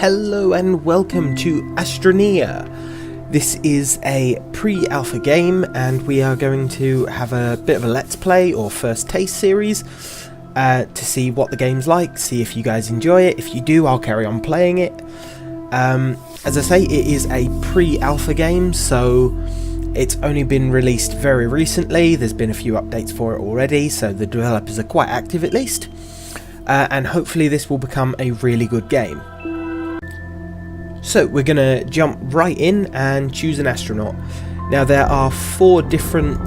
Hello and welcome to Astroneer. This is a pre-alpha game and we are going to have a bit of a let's play or first taste series to see what the game's like, see if you guys enjoy it. If you do, I'll carry on playing it. As I say, it is a pre-alpha game, so it's only been released very recently. There's been a few updates for it already, so the developers are quite active at least. And hopefully this will become a really good game. So we're going to jump right in and choose an astronaut. Now there are 4 different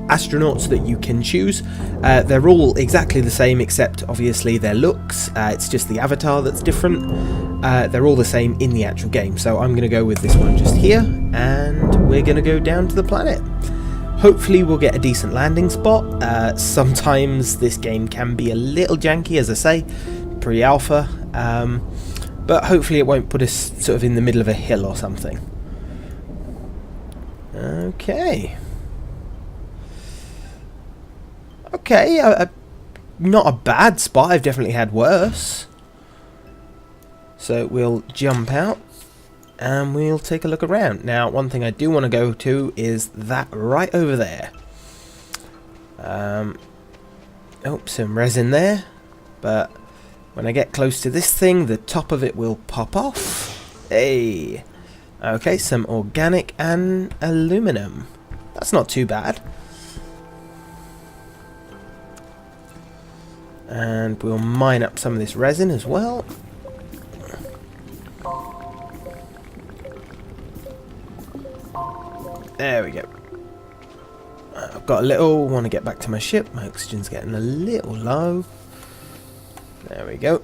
astronauts that you can choose. They're all exactly the same except obviously their looks. It's just the avatar that's different. They're all the same in the actual game. So I'm going to go with this one just here and we're going to go down to the planet. Hopefully we'll get a decent landing spot. Sometimes this game can be a little janky, as I say, pre-alpha. But hopefully it won't put us sort of in the middle of a hill or something. Okay. Okay, not a bad spot. I've definitely had worse. So we'll jump out and we'll take a look around. Now, one thing I do want to go to is that right over there. Oh, some resin there, but when I get close to this thing, the top of it will pop off. Hey! Okay, some organic and aluminum. That's not too bad. And we'll mine up some of this resin as well. There we go. I've got a little, want to get back to my ship. My oxygen's getting a little low. There we go.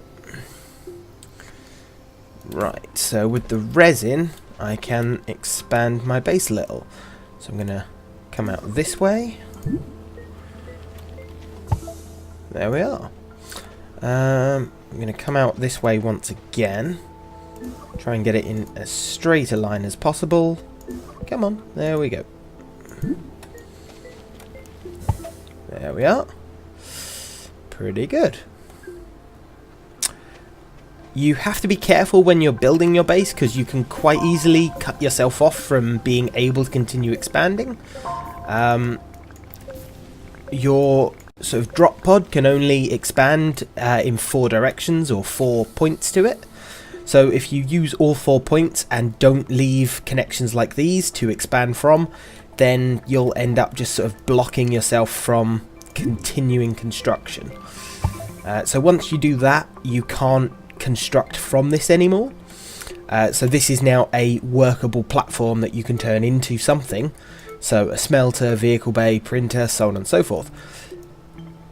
Right, so with the resin, I can expand my base a little. So I'm going to come out this way. There we are. I'm going to come out this way once again. Try and get it in as straight a line as possible. Come on, there we go. There we are. Pretty good. You have to be careful when you're building your base because you can quite easily cut yourself off from being able to continue expanding. Your sort of drop pod can only expand in 4 directions or 4 points to it. So if you use all 4 points and don't leave connections like these to expand from, then you'll end up just sort of blocking yourself from continuing construction. So once you do that, you can't construct from this anymore. So this is now a workable platform that you can turn into something. So a smelter, vehicle bay, printer, so on and so forth.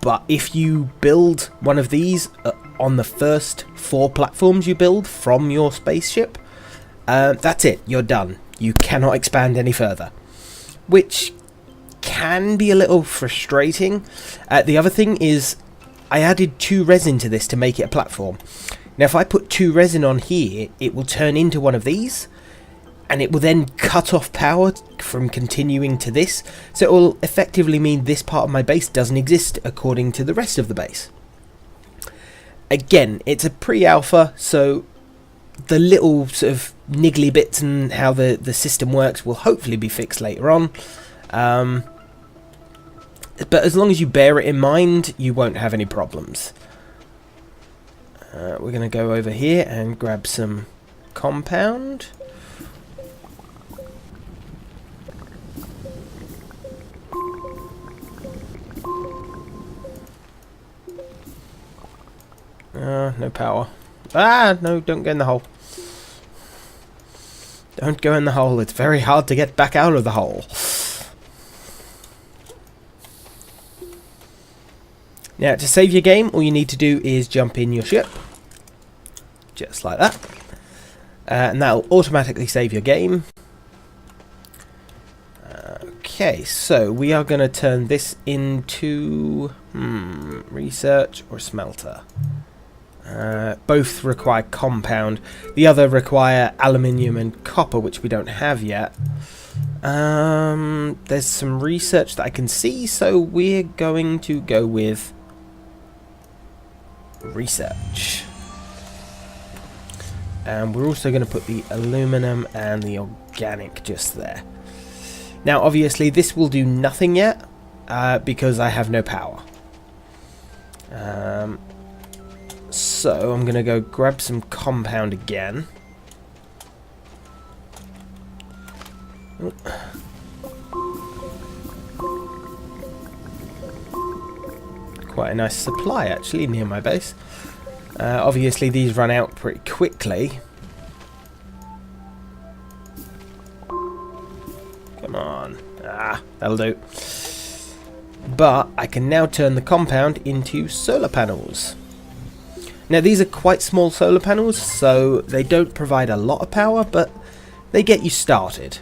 But if you build one of these on the first 4 platforms you build from your spaceship, that's it, you're done. You cannot expand any further, which can be a little frustrating. The other thing is I added 2 resin to this to make it a platform. Now if I put 2 resin on here, it will turn into one of these, and it will then cut off power from continuing to this, so it will effectively mean this part of my base doesn't exist according to the rest of the base. Again, it's a pre-alpha, so the little sort of niggly bits and how the system works will hopefully be fixed later on. But as long as you bear it in mind, you won't have any problems. We're going to go over here and grab some compound. No power. Ah, no, don't go in the hole. Don't go in the hole. It's very hard to get back out of the hole. Now, to save your game, all you need to do is jump in your ship. Just like that. And that'll automatically save your game. Okay, so we are going to turn this into research or smelter. Both require compound. The other require aluminium and copper, which we don't have yet. There's some research that I can see, so we're going to go with research. And we're also going to put the aluminum and the organic just there. Now obviously this will do nothing yet because I have no power. So I'm going to go grab some compound again. Quite a nice supply actually near my base. Obviously these run out pretty quickly. Come on. That'll do. But I can now turn the compound into solar panels. Now these are quite small solar panels, so they don't provide a lot of power, but they get you started.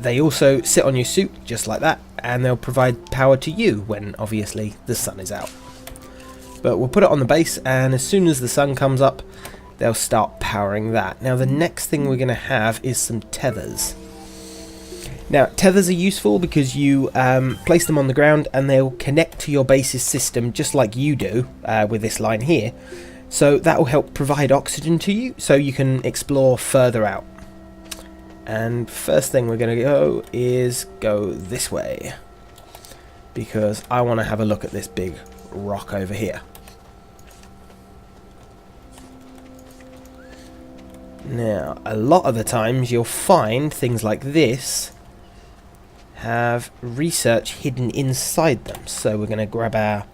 They also sit on your suit just like that, and they'll provide power to you when obviously the sun is out. But we'll put it on the base, and as soon as the sun comes up, they'll start powering that. Now the next thing we're going to have is some tethers. Now tethers are useful because you place them on the ground and they'll connect to your base's system just like you do with this line here. So that will help provide oxygen to you so you can explore further out. And first thing we're going to go is go this way, because I want to have a look at this big rock over here. Now a lot of the times you'll find things like this have research hidden inside them, so we're going to grab our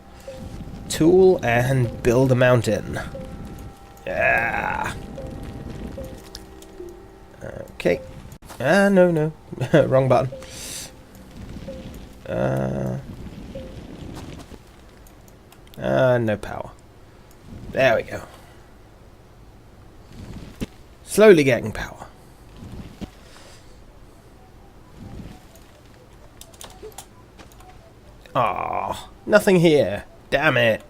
tool and build a mountain. Yeah. Okay. No. Wrong button. No power. There we go. Slowly getting power. Ah, nothing here. Damn it.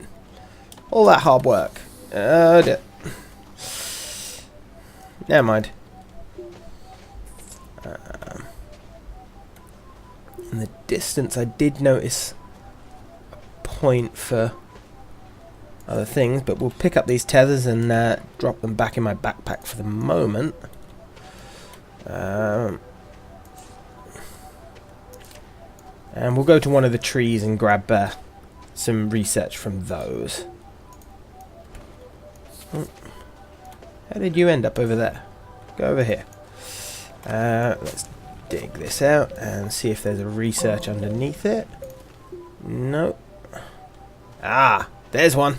All that hard work. Never mind. In the distance I did notice a point for other things, but we'll pick up these tethers and drop them back in my backpack for the moment. And we'll go to one of the trees and grab some research from those. How did you end up over there? Go over here. Let's dig this out and see if there's a research underneath it. No. Ah, there's one.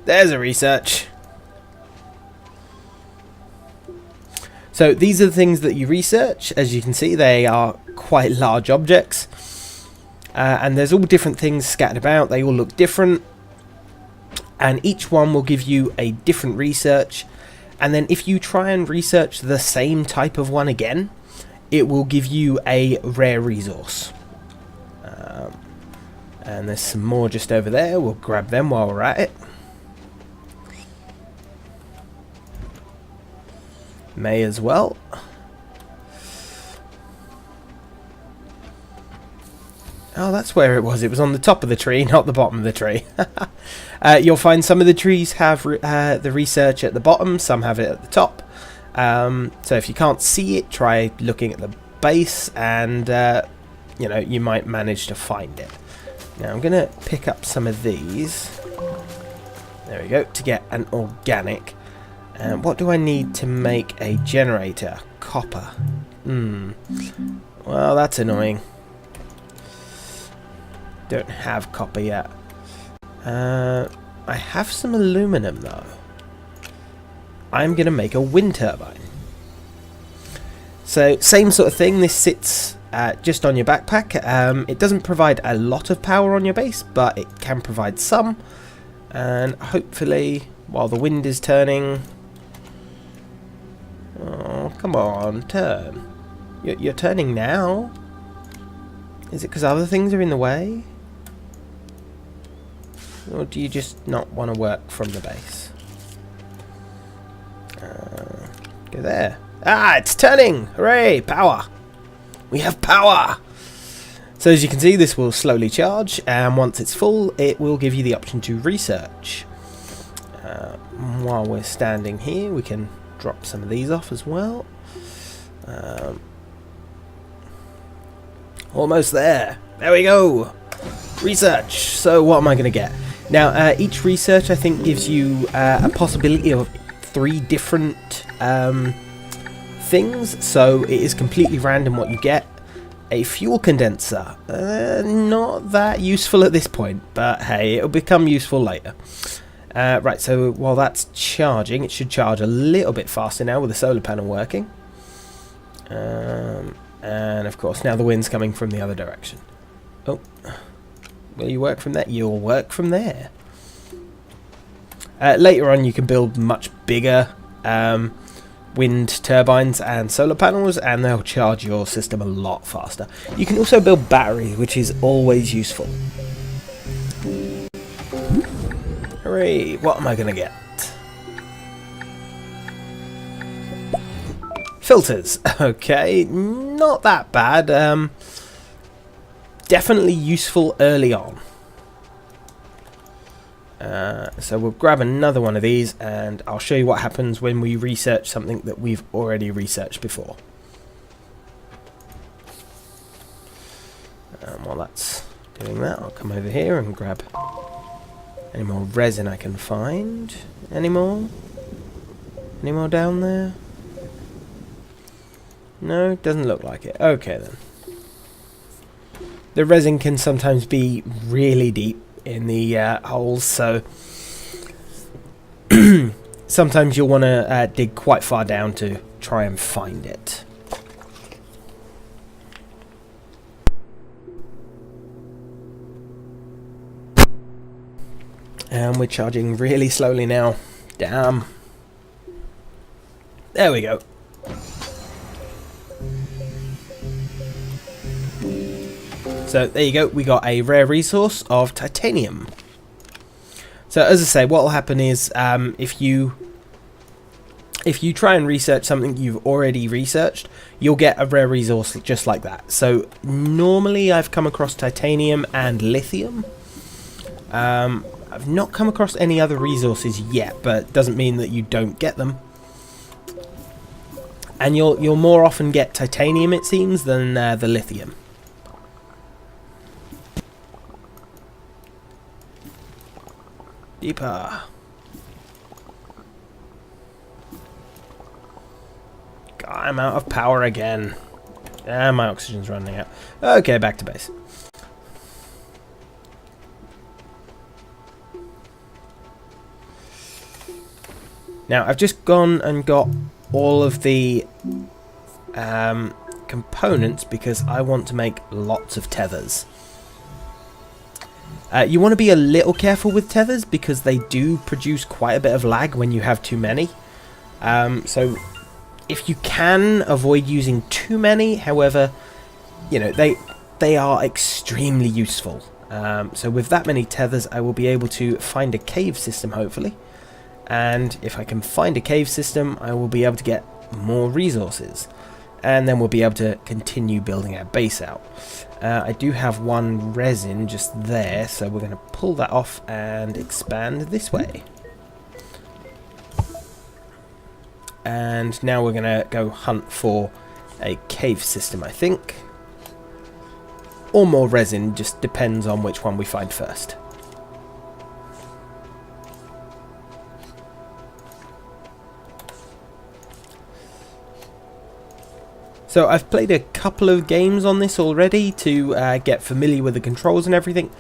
There's a research. So these are the things that you research. As you can see, they are quite large objects. And there's all different things scattered about. They all look different. And each one will give you a different research. And then if you try and research the same type of one again, it will give you a rare resource. And there's some more just over there. We'll grab them while we're at it. May as well. Oh, that's where it was. It was on the top of the tree, not the bottom of the tree. You'll find some of the trees have the research at the bottom, some have it at the top. So if you can't see it, try looking at the base and you might manage to find it. Now I'm going to pick up some of these. There we go, to get an organic. And what do I need to make a generator? Copper. Well, that's annoying. Don't have copper yet. I have some aluminum though. I'm going to make a wind turbine. So same sort of thing. This sits just on your backpack. It doesn't provide a lot of power on your base, but it can provide some. And hopefully, while the wind is turning... Oh, come on, turn. You're turning now? Is it because other things are in the way? Or do you just not want to work from the base? Go there. Ah, it's turning! Hooray! Power! We have power! So as you can see, this will slowly charge, and once it's full, it will give you the option to research. While we're standing here, we can drop some of these off as well. Almost there. There we go. Research. So what am I going to get? Now, each research, I think, gives you a possibility of 3 different things. So it is completely random what you get. A fuel condenser. Not that useful at this point, but hey, it'll become useful later. Right, so while that's charging, it should charge a little bit faster now with the solar panel working. And of course, now the wind's coming from the other direction. Oh, will you work from there? You'll work from there. Later on, you can build much bigger wind turbines and solar panels, and they'll charge your system a lot faster. You can also build batteries, which is always useful. Hooray! What am I going to get? Filters. Okay, not that bad. Definitely useful early on. So we'll grab another one of these, and I'll show you what happens when we research something that we've already researched before. While that's doing that, I'll come over here and grab any more resin I can find. Any more? Any more down there? No, doesn't look like it. Okay then. The resin can sometimes be really deep in the holes, so sometimes you'll want to dig quite far down to try and find it. And we're charging really slowly now. Damn. There we go. So there you go, we got a rare resource of titanium. So as I say, what will happen is if you try and research something you've already researched, you'll get a rare resource just like that. So normally I've come across titanium and lithium. I've not come across any other resources yet, but it doesn't mean that you don't get them. And you'll more often get titanium, it seems, than the lithium. Deeper. God, I'm out of power again. And my oxygen's running out. Okay, back to base. Now, I've just gone and got all of the components because I want to make lots of tethers. You want to be a little careful with tethers because they do produce quite a bit of lag when you have too many. So if you can avoid using too many, however, you know, they are extremely useful. So with that many tethers, I will be able to find a cave system, hopefully. And if I can find a cave system, I will be able to get more resources. And then we'll be able to continue building our base out. I do have one resin just there, so we're going to pull that off and expand this way. And now we're going to go hunt for a cave system, I think. Or more resin, just depends on which one we find first. So I've played a couple of games on this already to get familiar with the controls and everything.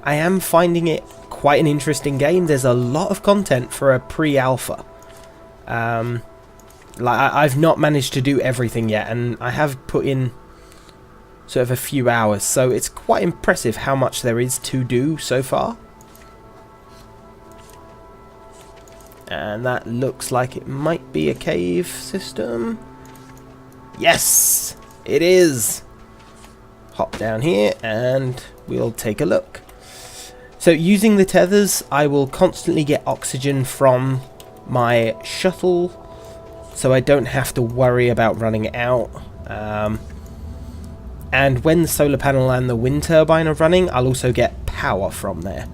I am finding it quite an interesting game. There's a lot of content for a pre-alpha. I've not managed to do everything yet, and I have put in sort of a few hours, so it's quite impressive how much there is to do so far. And that looks like it might be a cave system. Yes, it is. Hop down here and we'll take a look. So using the tethers, I will constantly get oxygen from my shuttle, so I don't have to worry about running out. And when the solar panel and the wind turbine are running, I'll also get power from there.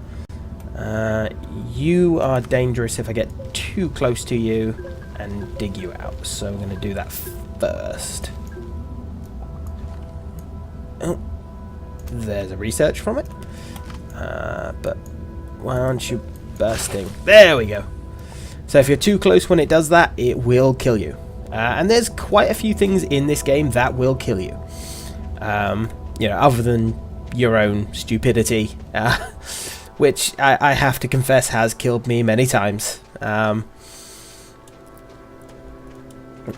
You are dangerous if I get too close to you and dig you out, so I'm going to do that first. Oh, there's a research from it. But why aren't you bursting? There we go. So if you're too close when it does that, it will kill you. And there's quite a few things in this game that will kill you. You know, other than your own stupidity, which I have to confess has killed me many times.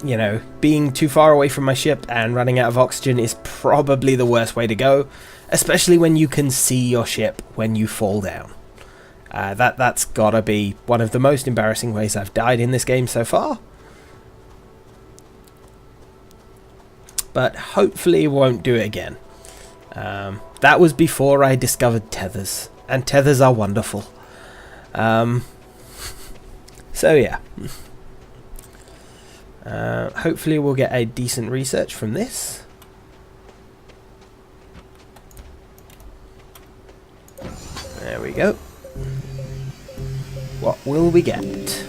You know, being too far away from my ship and running out of oxygen is probably the worst way to go, especially when you can see your ship when you fall down. That's gotta be one of the most embarrassing ways I've died in this game so far. But hopefully won't do it again. That was before I discovered tethers, and tethers are wonderful. So yeah. Hopefully we'll get a decent research from this. There we go. What will we get?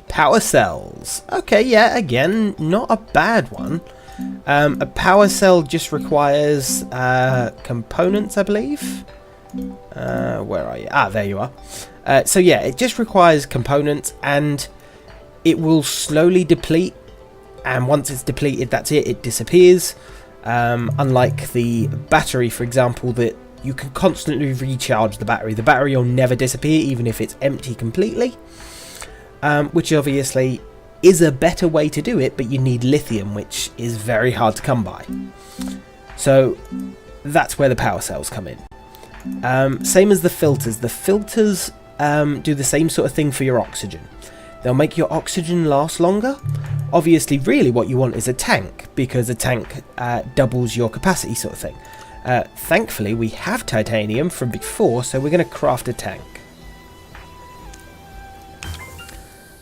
Power cells. Okay, yeah, again, not a bad one. A power cell just requires components, I believe. Where are you? Ah, there you are. So yeah, it just requires components, and it will slowly deplete, and once it's depleted, that's it, it disappears. Unlike the battery, for example, that you can constantly recharge the battery. The battery will never disappear, even if it's empty completely. Which obviously is a better way to do it, but you need lithium, which is very hard to come by. So that's where the power cells come in. Same as the filters. The filters do the same sort of thing for your oxygen. They'll make your oxygen last longer. Obviously, really what you want is a tank, because a tank doubles your capacity, sort of thing. Thankfully, we have titanium from before, so we're going to craft a tank.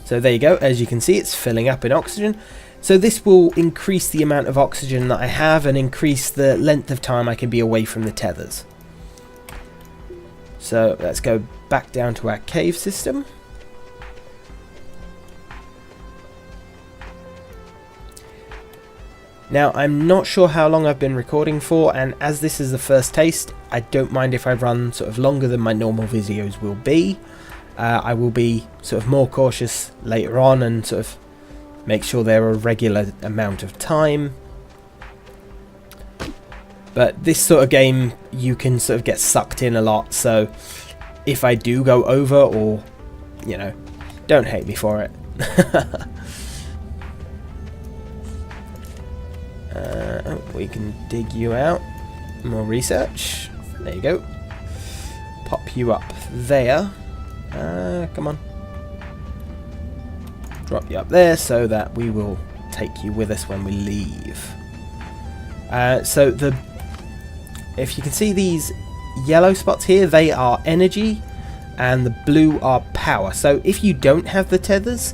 So there you go. As you can see, it's filling up in oxygen. So this will increase the amount of oxygen that I have and increase the length of time I can be away from the tethers. So let's go back down to our cave system. Now, I'm not sure how long I've been recording for, and as this is the first taste, I don't mind if I run sort of longer than my normal videos will be. I will be sort of more cautious later on and sort of make sure they're a regular amount of time. But this sort of game, you can sort of get sucked in a lot, so if I do go over, or, you know, don't hate me for it. We can dig you out. More research. There you go. Pop you up there. Come on. Drop you up there so that we will take you with us when we leave. So if you can see these yellow spots here, they are energy, and the blue are power. So if you don't have the tethers,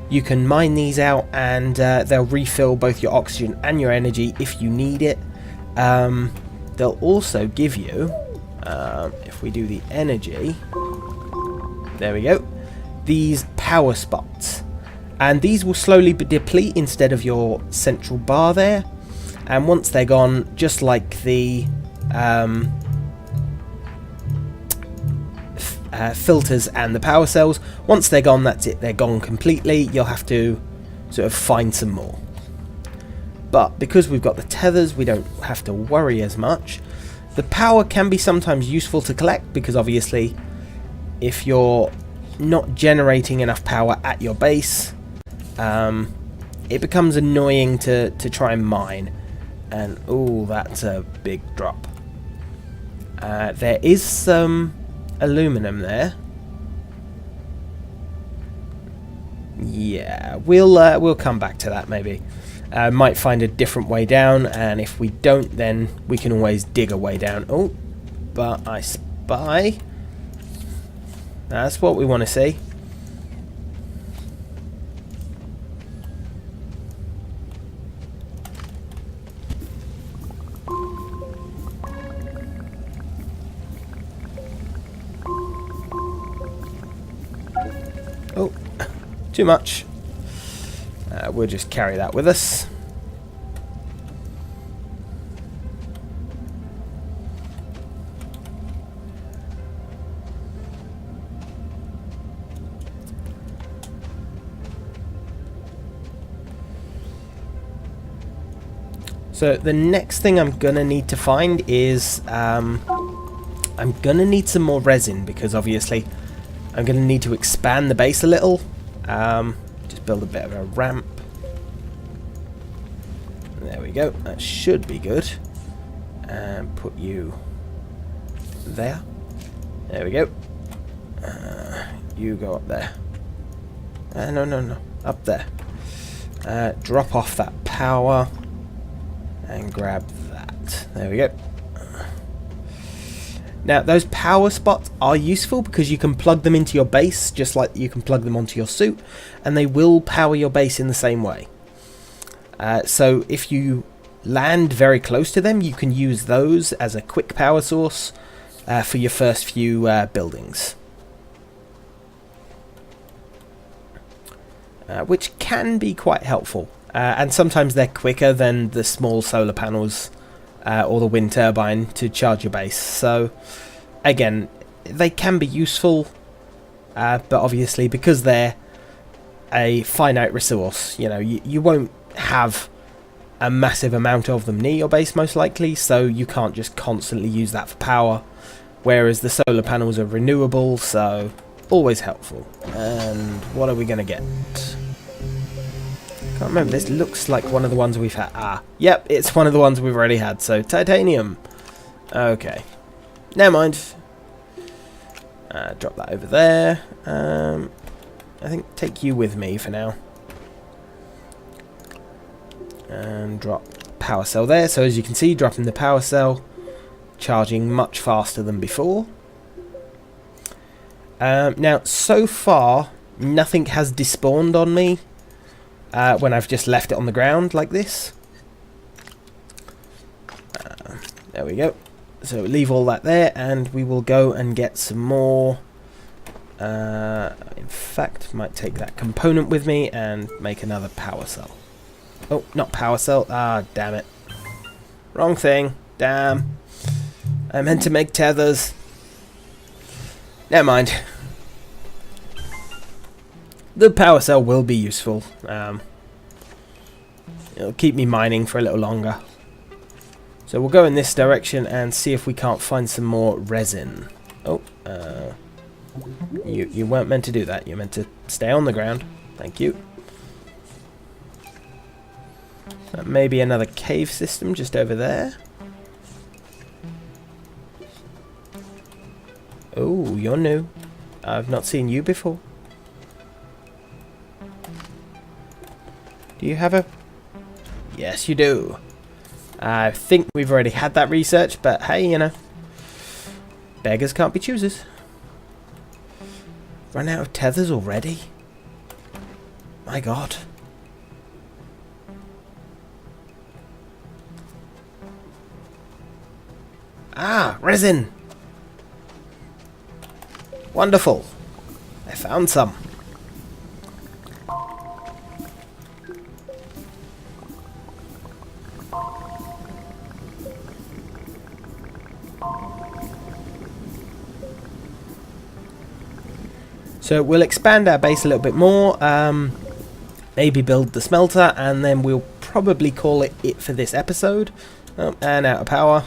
you can mine these out, and they'll refill both your oxygen and your energy if you need it. They'll also give you, if we do the energy, there we go, these power spots. And these will slowly deplete instead of your central bar there. And once they're gone, just like the filters and the power cells, once they're gone, that's it, they're gone completely. You'll have to sort of find some more. But because we've got the tethers, we don't have to worry as much. The power can be sometimes useful to collect, because obviously if you're not generating enough power at your base, it becomes annoying to try and mine. And oh, that's a big drop. There is some aluminum there. Yeah, we'll come back to that maybe. Might find a different way down, and if we don't, then we can always dig a way down. Oh, but I spy. That's what we want to see. too much. We'll just carry that with us. So the next thing I'm going to need to find is I'm going to need some more resin, because obviously I'm going to need to expand the base a little. Just build a bit of a ramp. There we go. That should be good. And put you there. There we go. You go up there. No. Up there. Drop off that power. And grab that. There we go. Now, those power spots are useful because you can plug them into your base, just like you can plug them onto your suit, and they will power your base in the same way. So if you land very close to them, you can use those as a quick power source for your first few buildings. Which can be quite helpful. And sometimes they're quicker than the small solar panels or the wind turbine to charge your base. So, again, they can be useful, but obviously because they're a finite resource, you know, you won't have a massive amount of them near your base most likely, so you can't just constantly use that for power, whereas the solar panels are renewable, so always helpful. And what are we going to get? Can't remember, this looks like one of the ones we've had. Yep, it's one of the ones we've already had, so titanium. Okay, never mind. Drop that over there. I think take you with me for now. And drop power cell there. So as you can see, dropping the power cell, charging much faster than before. Now, so far, nothing has despawned on me when I've just left it on the ground like this. There we go. So leave all that there, and we will go and get some more. In fact, might take that component with me and make another power cell. Oh, not power cell. Damn it. Wrong thing. Damn. I meant to make tethers. Never mind. The power cell will be useful. It'll keep me mining for a little longer. So we'll go in this direction and see if we can't find some more resin. Oh, you weren't meant to do that. You're meant to stay on the ground. Thank you. Maybe another cave system just over there. Oh, you're new. I've not seen you before. Do you have a... Yes, you do. I think we've already had that research, but hey, you know. Beggars can't be choosers. Run out of tethers already? My God. Resin! Wonderful. I found some. So we'll expand our base a little bit more, maybe build the smelter, and then we'll probably call it for this episode. Oh, and out of power.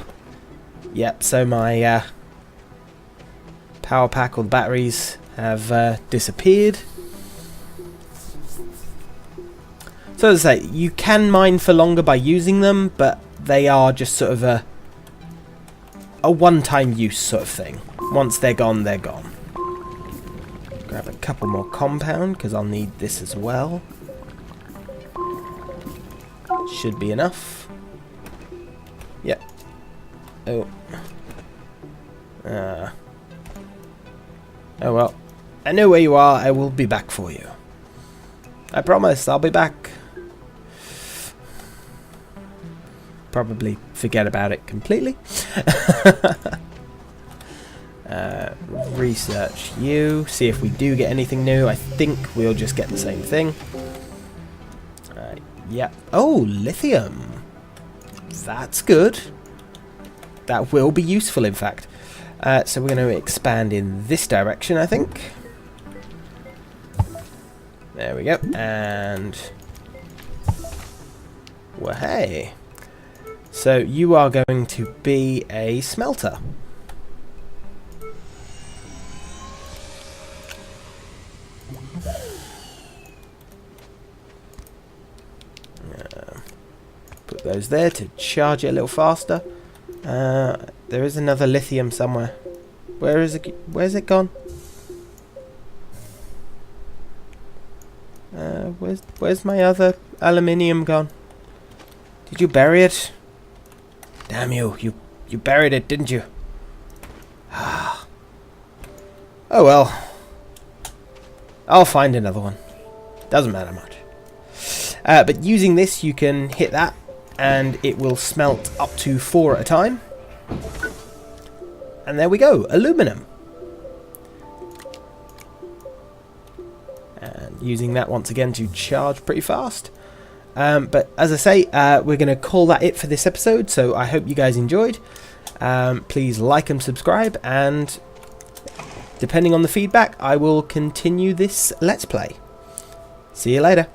Yep, so my power pack or the batteries have disappeared. So as I say, you can mine for longer by using them, but they are just sort of a one-time use sort of thing. Once they're gone, they're gone. Grab a couple more compound, because I'll need this as well. Should be enough. Yep. Oh. Oh well. I know where you are. I will be back for you. I promise I'll be back. Probably forget about it completely. Research you, see if we do get anything new. I think we'll just get the same thing. Yeah. Oh, lithium. That's good. That will be useful, in fact. So we're going to expand in this direction, I think. There we go. And... well, hey. So you are going to be a smelter. Put those there to charge it a little faster. There is another lithium somewhere. Where is it? Where's it gone? Where's my other aluminium gone? Did you bury it? Damn you! You buried it, didn't you? Oh well. I'll find another one. Doesn't matter much. But using this, you can hit that, and it will smelt up to 4 at a time. And there we go, aluminum. And using that once again to charge pretty fast. But as I say, we're going to call that it for this episode, so I hope you guys enjoyed. Please like and subscribe, and depending on the feedback, I will continue this Let's Play. See you later.